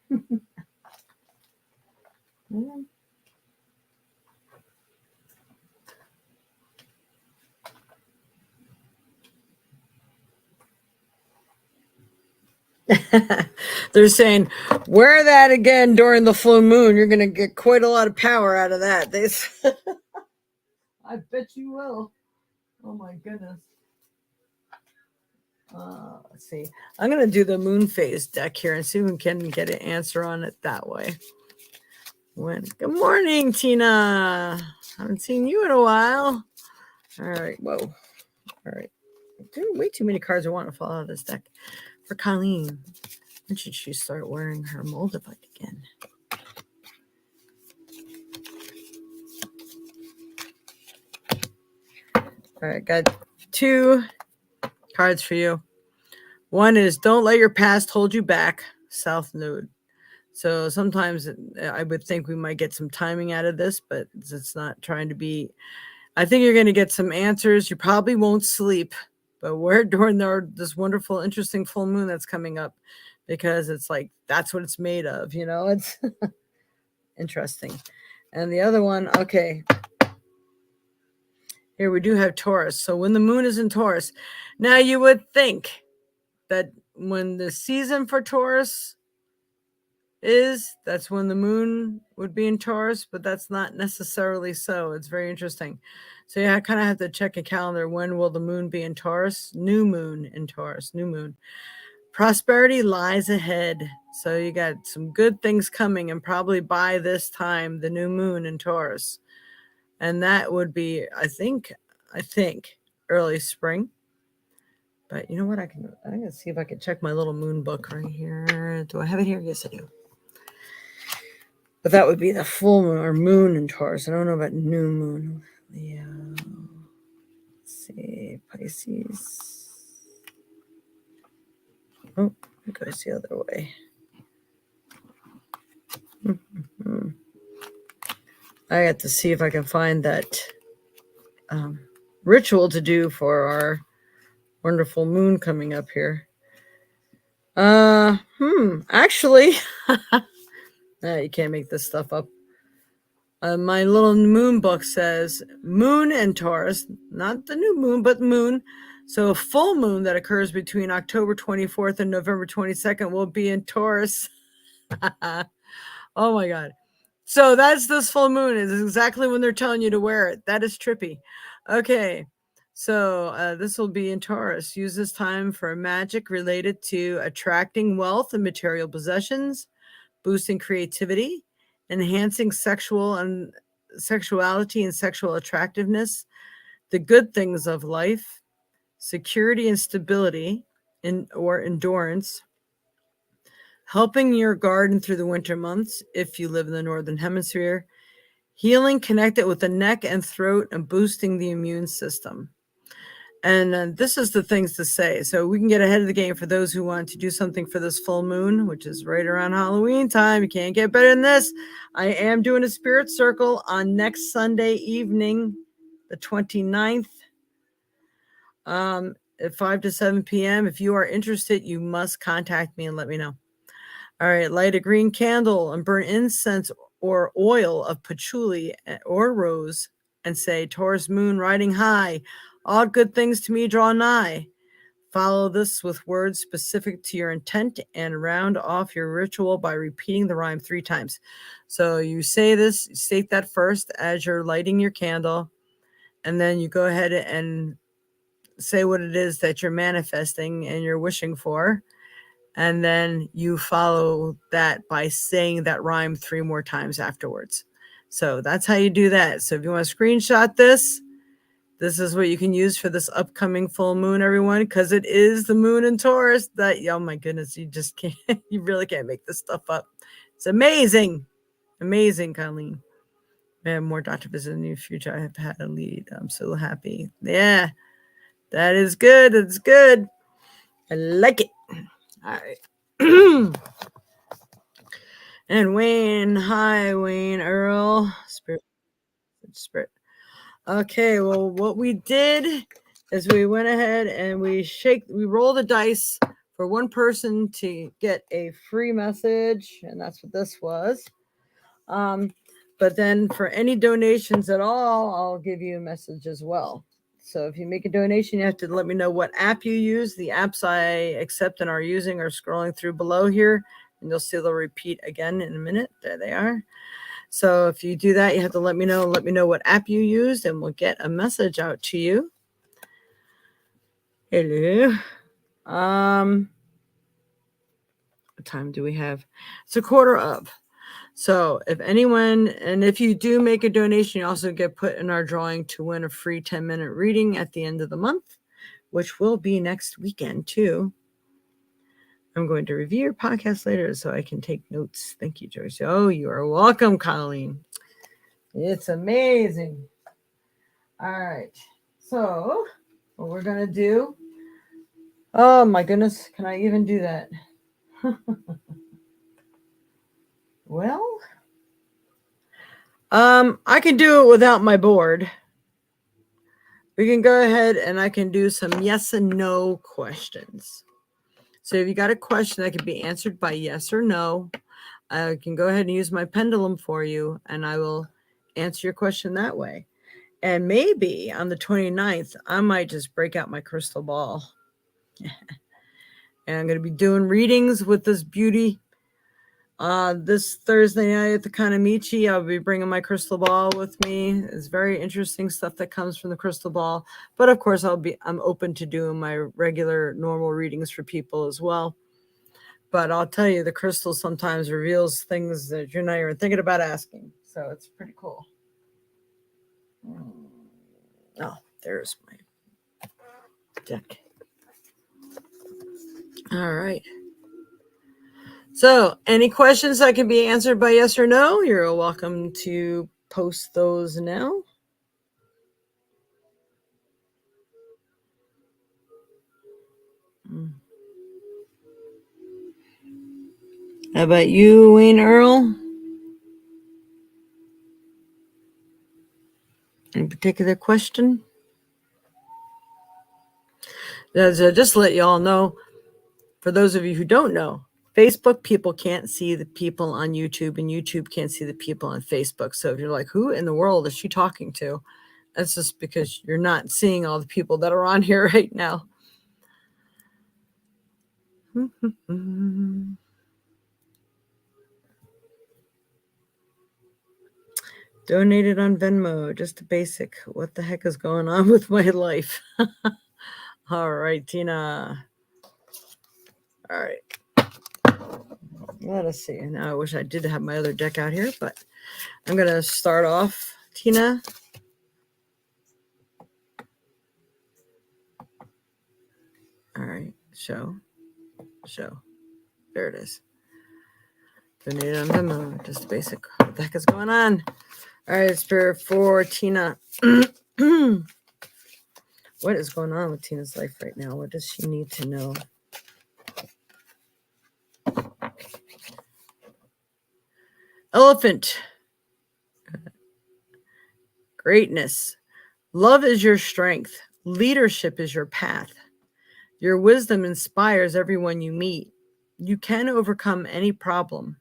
They're saying, wear that again during the full moon. You're going to get quite a lot of power out of that. I bet you will. Oh my goodness. Let's see. I'm going to do the moon phase deck here and see if we can get an answer on it that way. When? Good morning, Tina. Haven't seen you in a while. All right. Whoa. All right. Way too many cards I want to fall out of this deck. For Colleen, when should she start wearing her Moldavite again? All right. Got 2 cards for you. One is don't let your past hold you back. South Node. So sometimes I would think we might get some timing out of this, but it's not trying to be. I think you're going to get some answers. You probably won't sleep, but we're during this wonderful, interesting full moon that's coming up, because it's like that's what it's made of. It's interesting. And the other one, okay. Here we do have Taurus. So when the moon is in Taurus, now you would think that when the season for Taurus that's when the moon would be in Taurus, but that's not necessarily so. It's very interesting. So you kind of have to check a calendar. When will the moon be in Taurus? New moon in Taurus. New moon. Prosperity lies ahead. So you got some good things coming, and probably by this time, the new moon in Taurus. And that would be, I think, early spring. But you know what? I'm going to see if I can check my little moon book right here. Do I have it here? Yes, I do. But that would be the full moon or moon in Taurus. I don't know about new moon. Leo. Let's see. Pisces. Oh, it goes the other way. I got to see if I can find that ritual to do for our wonderful moon coming up here. Actually, you can't make this stuff up. My little moon book says moon and Taurus, not the new moon, but moon. So a full moon that occurs between October 24th and November 22nd will be in Taurus. Oh my God. So that's this full moon. Is exactly when they're telling you to wear it. That is trippy. Okay. So this will be in Taurus. Use this time for magic related to attracting wealth and material possessions, boosting creativity, enhancing sexuality and sexual attractiveness, the good things of life, security and stability, or endurance, helping your garden through the winter months if you live in the Northern Hemisphere, healing connected with the neck and throat, and boosting the immune system. And this is the things to say. So we can get ahead of the game for those who want to do something for this full moon, which is right around Halloween time. You can't get better than this. I am doing a spirit circle on next Sunday evening, the 29th, at 5 to 7 p.m. If you are interested, you must contact me and let me know. All right, light a green candle and burn incense or oil of patchouli or rose and say, Taurus moon riding high, all good things to me draw nigh. Follow this with words specific to your intent and round off your ritual by repeating the rhyme 3 times. So you say this, state that first as you're lighting your candle, and then you go ahead and say what it is that you're manifesting and you're wishing for. And then you follow that by saying that rhyme 3 more times afterwards. So that's how you do that. So if you want to screenshot this is what you can use for this upcoming full moon, everyone, because it is the moon in Taurus. That, oh my goodness, you just can't, you really can't make this stuff up. It's amazing. Amazing, Colleen. I have more doctor visits in the near future. I have had a lead. I'm so happy. Yeah, that is good. It's good. I like it. All right. And Wayne, hi, Wayne Earl. Spirit. Okay, well, what we did is we went ahead and we roll the dice for one person to get a free message, and that's what this was. But then for any donations at all, I'll give you a message as well. So if you make a donation, you have to let me know what app you use. The apps I accept and are using are scrolling through below here, and you'll see they'll repeat again in a minute. There they are. So if you do that, you have to let me know what app you used, and we'll get a message out to you. Hello. What time do we have? It's 1:15. So if anyone, and if you do make a donation, you also get put in our drawing to win a free 10-minute reading at the end of the month, which will be next weekend too. I'm going to review your podcast later so I can take notes. Thank you, Joyce. Oh, you are welcome, Colleen. It's amazing. All right. So what we're going to do. Oh my goodness. Can I even do that? Well, I can do it without my board. We can go ahead and I can do some yes and no questions. So if you got a question that can be answered by yes or no, I can go ahead and use my pendulum for you and I will answer your question that way. And maybe on the 29th, I might just break out my crystal ball. And I'm going to be doing readings with this beauty. This Thursday night at the Kanamichi, I'll be bringing my crystal ball with me. It's very interesting stuff that comes from the crystal ball. But of course, I'm open to doing my regular normal readings for people as well. But I'll tell you, the crystal sometimes reveals things that you're not even thinking about asking. So it's pretty cool. Oh, there's my deck. All right. So any questions that can be answered by yes or no, you're welcome to post those now. How about you, Wayne Earl? Any particular question? Just to let you all know, for those of you who don't know, Facebook people can't see the people on YouTube, and YouTube can't see the people on Facebook. So if you're like, who in the world is she talking to? That's just because you're not seeing all the people that are on here right now. Donated on Venmo, just a basic. What the heck is going on with my life? All right, Tina. All right. Let us see. Now I wish I did have my other deck out here, but I'm going to start off, Tina. All right. Show. There it is. Donated on Venmo, just a basic. What the heck is going on? All right, Spirit for Tina. What is going on with Tina's life right now? What does she need to know? Elephant. Greatness. Love is your strength. Leadership is your path. Your wisdom inspires everyone you meet. You can overcome any problem.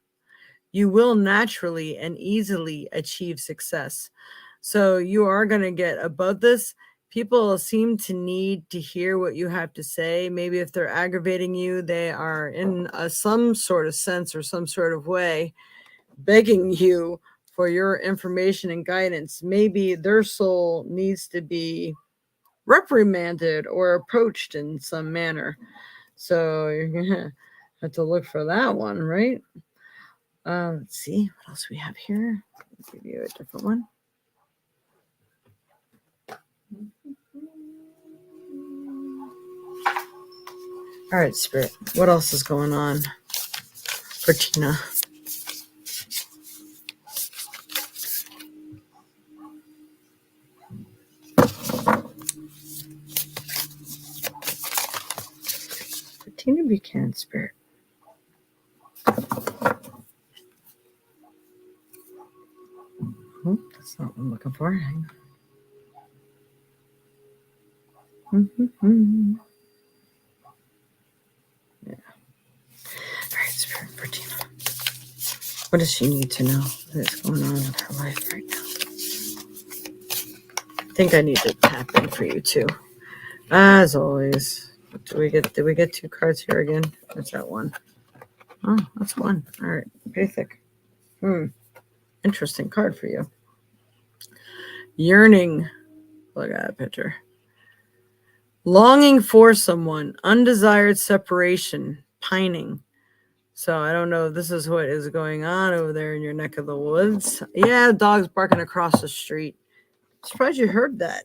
You will naturally and easily achieve success. So you are going to get above this. People seem to need to hear what you have to say. Maybe if they're aggravating you, they are in some sort of sense or some sort of way begging you for your information and guidance. Maybe their soul needs to be reprimanded or approached in some manner. So you're going to have to look for that one, right? Let's see what else we have here. I'll give you a different one. All right, Spirit. What else is going on for Tina? For Tina Buchanan, Spirit. Oh, that's not what I'm looking for. Hang on. Yeah. All right, Spirit for Tina. What does she need to know that is going on with her life right now? I think I need to tap in for you too. As always. Did we get two cards here again? What's that one? Oh, that's one. All right. Basic. Interesting card for you. Yearning. Look at that picture. Longing for someone. Undesired separation. Pining. So I don't know if this is what is going on over there in your neck of the woods. Yeah, dog's barking across the street. Surprised you heard that.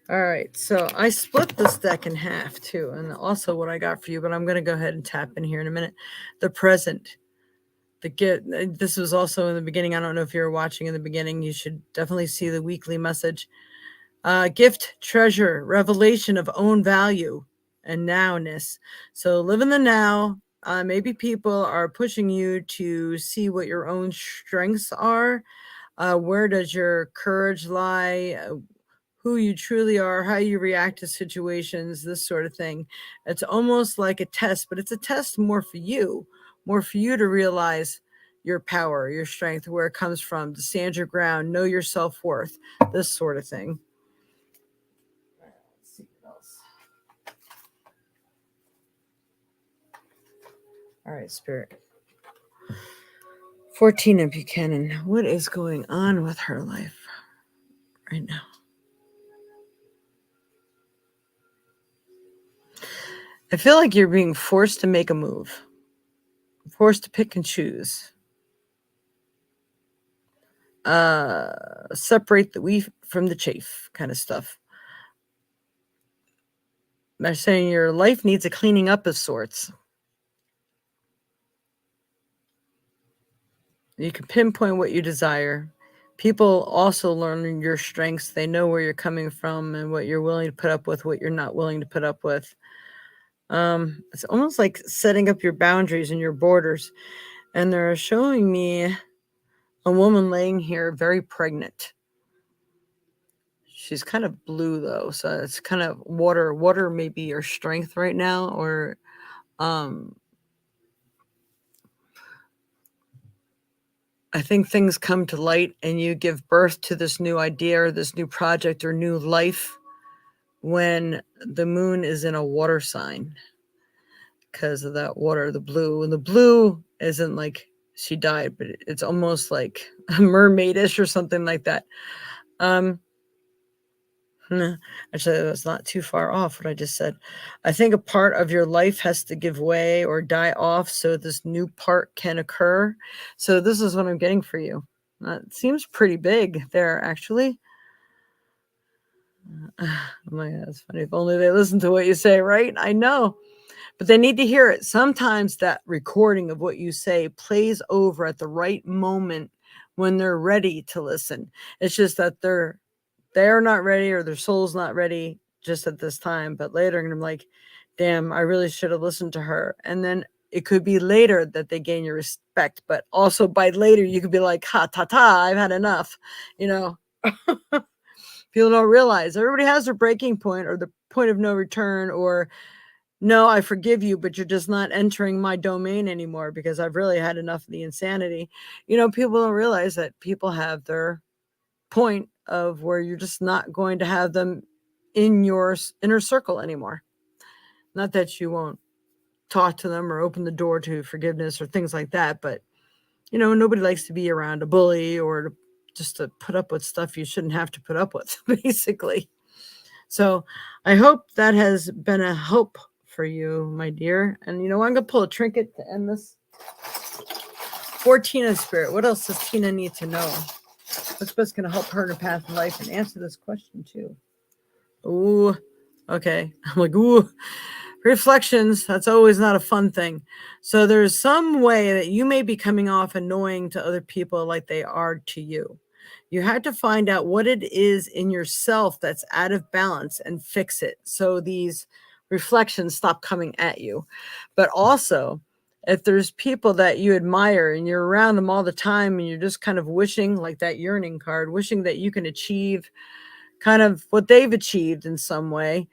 All right, so I split this deck in half too, and also what I got for you, but I'm going to go ahead and tap in here in a minute. The present, the gift. This was also in the beginning. I don't know if you were watching in the beginning. You should definitely see the weekly message. Gift, treasure, revelation of own value and nowness. So live in the now. Maybe people are pushing you to see what your own strengths are. Where does your courage lie? Who you truly are, how you react to situations, this sort of thing. It's almost like a test, but it's a test more for you to realize your power, your strength, where it comes from, to stand your ground, know your self-worth, this sort of thing. Let's see what else. All right, Spirit. 14 Buchanan, what is going on with her life right now? I feel like you're being forced to make a move, forced to pick and choose. Separate the wheat from the chaff kind of stuff. They're saying your life needs a cleaning up of sorts. You can pinpoint what you desire. People also learn your strengths. They know where you're coming from and what you're willing to put up with, what you're not willing to put up with. It's almost like setting up your boundaries and your borders. And they're showing me a woman laying here very pregnant. She's kind of blue though, so it's kind of water. Water may be your strength right now, or I think things come to light and you give birth to this new idea or this new project or new life when the moon is in a water sign because of that water, the blue. And the blue isn't like she died, but it's almost like mermaidish or something like that. Actually, that's not too far off what I just said. I think a part of your life has to give way or die off so this new part can occur. So this is what I'm getting for you. It seems pretty big there, actually. Oh my God, it's funny. If only they listen to what you say, right? I know. But they need to hear it. Sometimes that recording of what you say plays over at the right moment when they're ready to listen. It's just that they're not ready or their soul's not ready just at this time. But later, I'm like, damn, I really should have listened to her. And then it could be later that they gain your respect. But also by later, you could be like, ha, ta, ta, I've had enough. You know, people don't realize everybody has their breaking point or the point of no return, or no, I forgive you, but you're just not entering my domain anymore because I've really had enough of the insanity. You know, people don't realize that people have their point of where you're just not going to have them in your inner circle anymore. Not that you won't talk to them or open the door to forgiveness or things like that, but you know, nobody likes to be around a bully or just to put up with stuff you shouldn't have to put up with, basically. So I hope that has been a help for you, my dear. And you know, I'm gonna pull a trinket to end this. For Tina's spirit, what else does Tina need to know? What's best gonna help her in her path in life? And answer this question too. Ooh, okay. I'm like, ooh, reflections. That's always not a fun thing. So there's some way that you may be coming off annoying to other people like they are to you. You have to find out what it is in yourself that's out of balance and fix it. So these reflections stop coming at you. But also, if there's people that you admire and you're around them all the time and you're just kind of wishing, like that yearning card, wishing that you can achieve kind of what they've achieved in some way,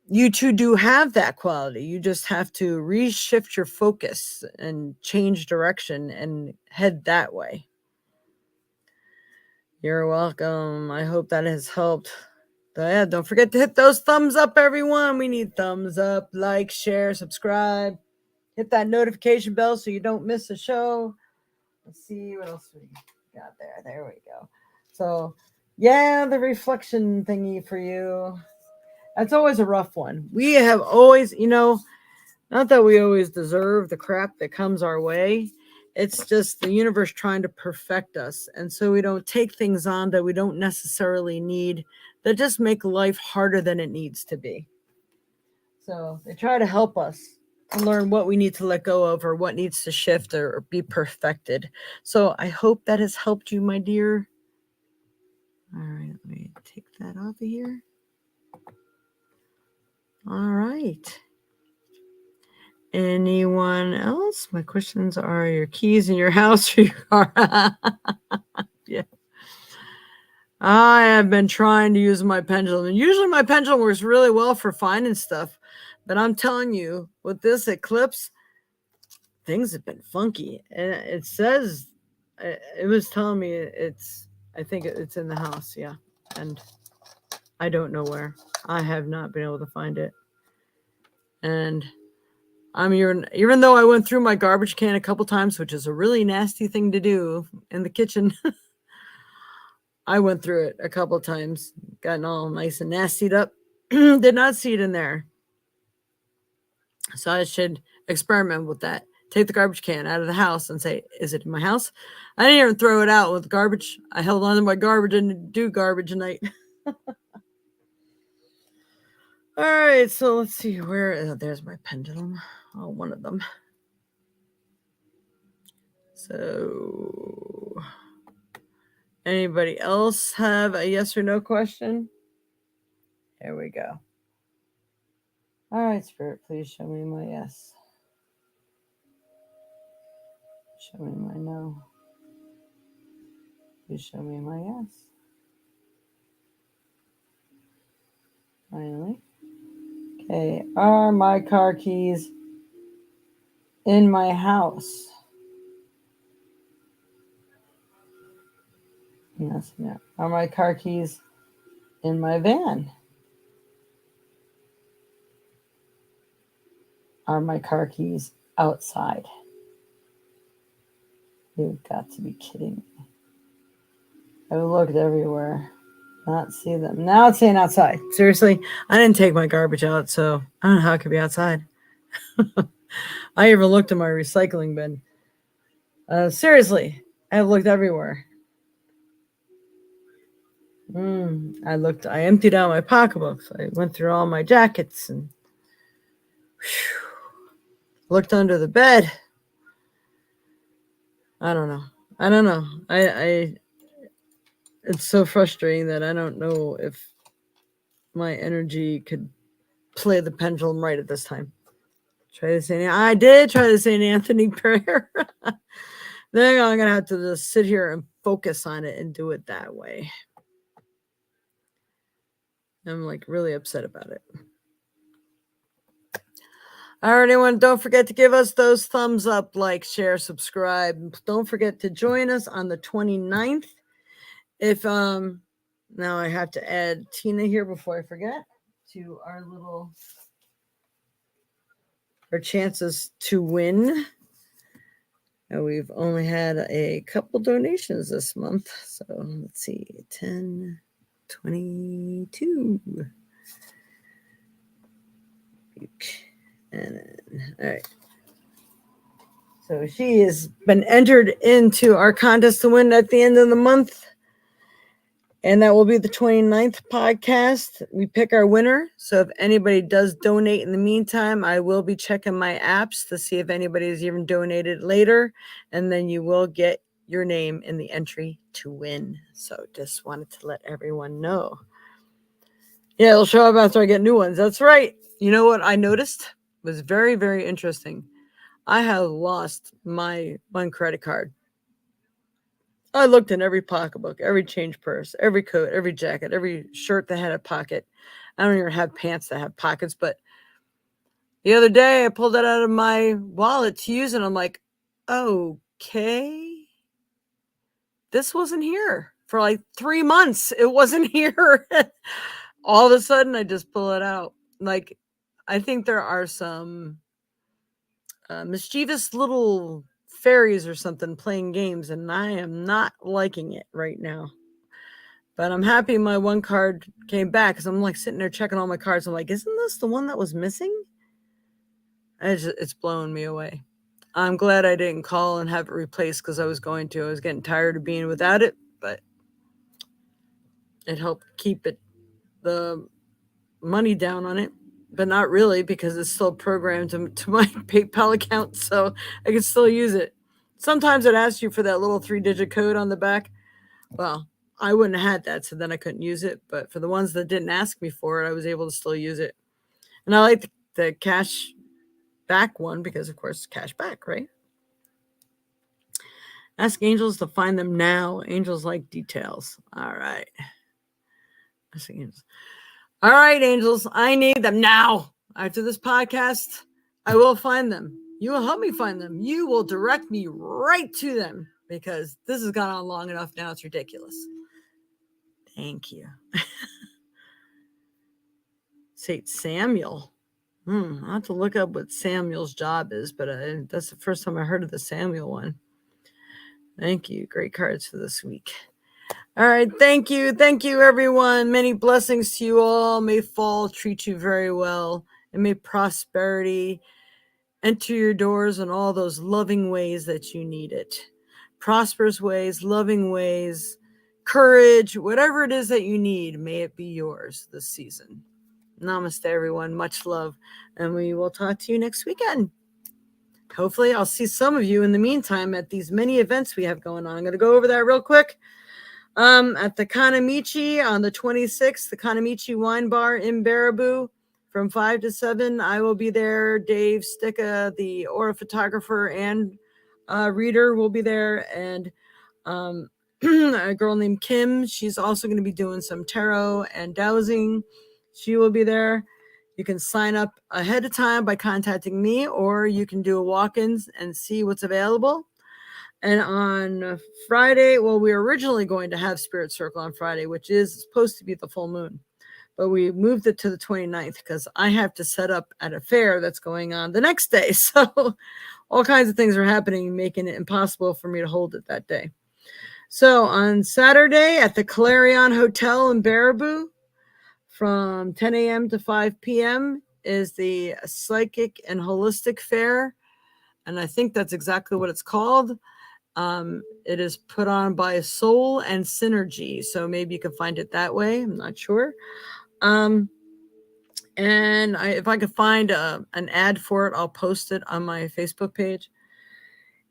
you too do have that quality. You just have to reshift your focus and change direction and head that way. You're welcome. I hope that has helped. Yeah, don't forget to hit those thumbs up, everyone. We need thumbs up, like, share, subscribe. Hit that notification bell so you don't miss a show. Let's see what else we got there. There we go. So, yeah, the reflection thingy for you. That's always a rough one. We have always, not that we always deserve the crap that comes our way. It's just the universe trying to perfect us. And so we don't take things on that we don't necessarily need, that just make life harder than it needs to be. So they try to help us to learn what we need to let go of or what needs to shift or be perfected. So I hope that has helped you, my dear. All right, let me take that off of here. All right. Anyone else? My questions are your keys in your house or your car? Yeah. I have been trying to use my pendulum. And usually my pendulum works really well for finding stuff. But I'm telling you, with this eclipse, things have been funky. And it says, it was telling me I think it's in the house. Yeah. And I don't know where. I have not been able to find it. And I'm even though I went through my garbage can a couple times, which is a really nasty thing to do in the kitchen. I went through it a couple times, gotten all nice and nastied up. Did not see it in there. So I should experiment with that. Take the garbage can out of the house and say, is it in my house? I didn't even throw it out with garbage. I held on to my garbage and didn't do garbage night. All right, so let's see where, there's my pendulum. Oh, one of them. So anybody else have a yes or no question? There we go. All right, Spirit, please show me my yes. Show me my no. Please show me my yes. Finally. Okay, are my car keys in my house? Yes, no. Are my car keys in my van? Are my car keys outside? You've got to be kidding me. I've looked everywhere. Not see them. Now it's saying outside. Seriously, I didn't take my garbage out, so I don't know how it could be outside. I even looked in my recycling bin. Seriously, I have looked everywhere. I emptied out my pocketbooks. I went through all my jackets and looked under the bed. I don't know. It's so frustrating that I don't know if my energy could play the pendulum right at this time. I did try the St. Anthony prayer. Then I'm going to have to just sit here and focus on it and do it that way. I'm like really upset about it. All right, everyone, don't forget to give us those thumbs up, like, share, subscribe. Don't forget to join us on the 29th. If now I have to add Tina here before I forget to our chances to win. And we've only had a couple donations this month. So let's see, 10, 22. And all right. So she has been entered into our contest to win at the end of the month. And that will be the 29th podcast. We pick our winner. So if anybody does donate in the meantime, I will be checking my apps to see if anybody has even donated later. And then you will get your name in the entry to win. So just wanted to let everyone know. Yeah, it'll show up after I get new ones. That's right. You know what I noticed was very, very interesting. I have lost my one credit card. I looked in every pocketbook, every change purse, every coat, every jacket, every shirt that had a pocket. I don't even have pants that have pockets, but the other day I pulled it out of my wallet to use it. I'm like, okay, this wasn't here for like 3 months. It wasn't here. All of a sudden, I just pull it out. Like, I think there are some mischievous little fairies or something playing games, and I am not liking it right now. But I'm happy my one card came back because I'm like sitting there checking all my cards. I'm like, isn't this the one that was missing? It's blowing me away. I'm glad I didn't call and have it replaced because I was going to. I was getting tired of being without it, but it helped keep the money down on it, but not really because it's still programmed to my PayPal account, so I can still use it. Sometimes it asks you for that little 3-digit code on the back. Well, I wouldn't have had that, so then I couldn't use it. But for the ones that didn't ask me for it, I was able to still use it. And I like the cash back one because, of course, cash back, right? Ask angels to find them now. Angels like details. All right. Ask angels. All right, angels, I need them now. After this podcast, I will find them. You will help me find them. You will direct me right to them because this has gone on long enough now. It's ridiculous. Thank you. Saint Samuel. I'll have to look up what Samuel's job is, but that's the first time I heard of the Samuel one. Thank you. Great cards for this week. All right. Thank you. Thank you, everyone. Many blessings to you all. May fall treat you very well, and may prosperity enter your doors in all those loving ways that you need it. Prosperous ways, loving ways, courage, whatever it is that you need, may it be yours this season. Namaste, everyone. Much love. And we will talk to you next weekend. Hopefully, I'll see some of you in the meantime at these many events we have going on. I'm going to go over that real quick. At the Kanamichi on the 26th, the Kanamichi Wine Bar in Baraboo from 5 to 7. I will be there. Dave Sticka, the aura photographer and reader, will be there. And a girl named Kim, she's also going to be doing some tarot and dowsing. She will be there. You can sign up ahead of time by contacting me, or you can do a walk-ins and see what's available. And on Friday, well, we were originally going to have Spirit Circle on Friday, which is supposed to be the full moon. But we moved it to the 29th because I have to set up at a fair that's going on the next day. So all kinds of things are happening, making it impossible for me to hold it that day. So on Saturday at the Clarion Hotel in Baraboo from 10 a.m. to 5 p.m. is the Psychic and Holistic Fair. And I think that's exactly what it's called. It is put on by Soul and Synergy. So maybe you can find it that way. I'm not sure. And if I could find an ad for it, I'll post it on my Facebook page.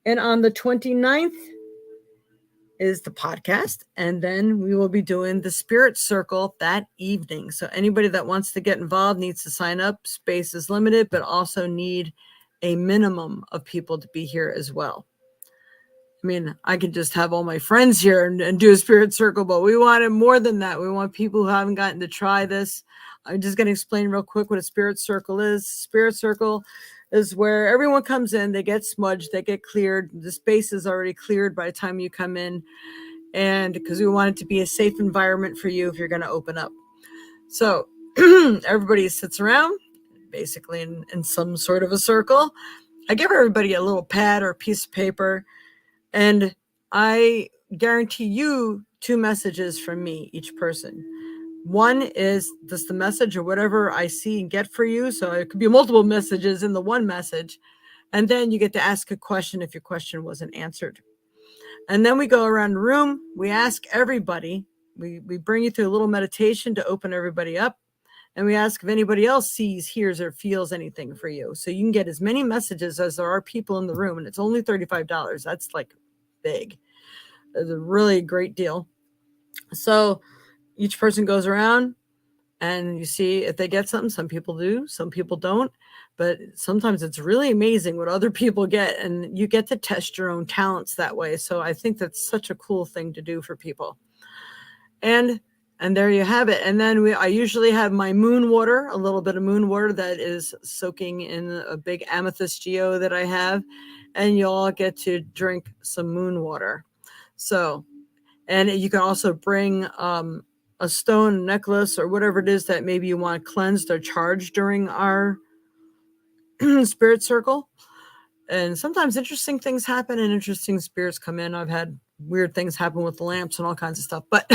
And on the 29th is the podcast. And then we will be doing the Spirit Circle that evening. So anybody that wants to get involved needs to sign up. Space is limited, but also need a minimum of people to be here as well. I mean, I could just have all my friends here and do a Spirit Circle, but we wanted more than that. We want people who haven't gotten to try this. I'm just going to explain real quick what a Spirit Circle is. Spirit Circle is where everyone comes in, they get smudged, they get cleared. The space is already cleared by the time you come in. And because we want it to be a safe environment for you if you're going to open up. So everybody sits around, basically in some sort of a circle. I give everybody a little pad or a piece of paper. And I guarantee you 2 messages from me, each person. One is just the message or whatever I see and get for you. So it could be multiple messages in the one message. And then you get to ask a question if your question wasn't answered. And then we go around the room. We ask everybody. We bring you through a little meditation to open everybody up. And we ask if anybody else sees, hears, or feels anything for you. So you can get as many messages as there are people in the room. And it's only $35. That's like big. It's a really great deal. So each person goes around and you see if they get something. Some people do, some people don't. But sometimes it's really amazing what other people get. And you get to test your own talents that way. So I think that's such a cool thing to do for people. And there you have it. And then I usually have my moon water, a little bit of moon water that is soaking in a big amethyst geo that I have. And you all get to drink some moon water. So, and you can also bring a stone necklace or whatever it is that maybe you want cleansed or charged during our Spirit Circle. And sometimes interesting things happen and interesting spirits come in. I've had weird things happen with the lamps and all kinds of stuff. But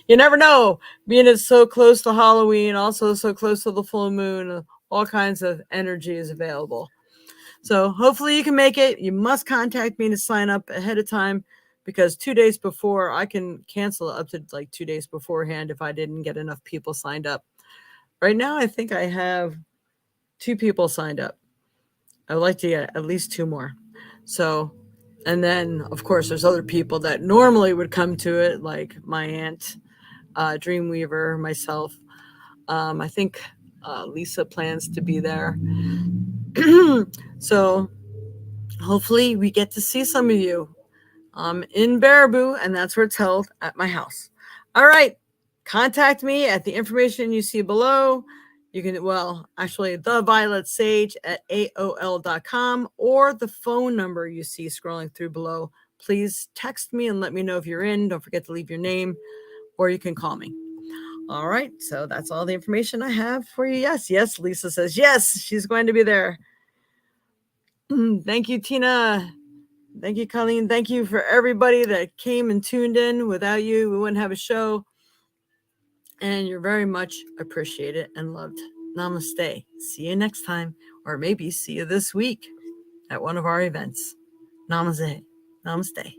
you never know. Being it's so close to Halloween, also so close to the full moon, all kinds of energy is available. So hopefully you can make it. You must contact me to sign up ahead of time, because 2 days before I can cancel up to like 2 days beforehand if I didn't get enough people signed up. Right now, I think I have 2 people signed up. I would like to get at least 2 more. So, and then of course there's other people that normally would come to it, like my aunt, Dreamweaver, myself. I think Lisa plans to be there. So hopefully we get to see some of you in Baraboo, and that's where it's held, at my house. All right. Contact me at the information you see below. You can, well, actually, the Violet Sage at AOL.com, or the phone number you see scrolling through below. Please text me and let me know if you're in. Don't forget to leave your name, or you can call me. All right. So that's all the information I have for you. Yes. Lisa says yes, she's going to be there. Thank you, Tina. Thank you, Colleen. Thank you for everybody that came and tuned in. Without you, we wouldn't have a show. And you're very much appreciated and loved. Namaste. See you next time, or maybe see you this week at one of our events. Namaste. Namaste.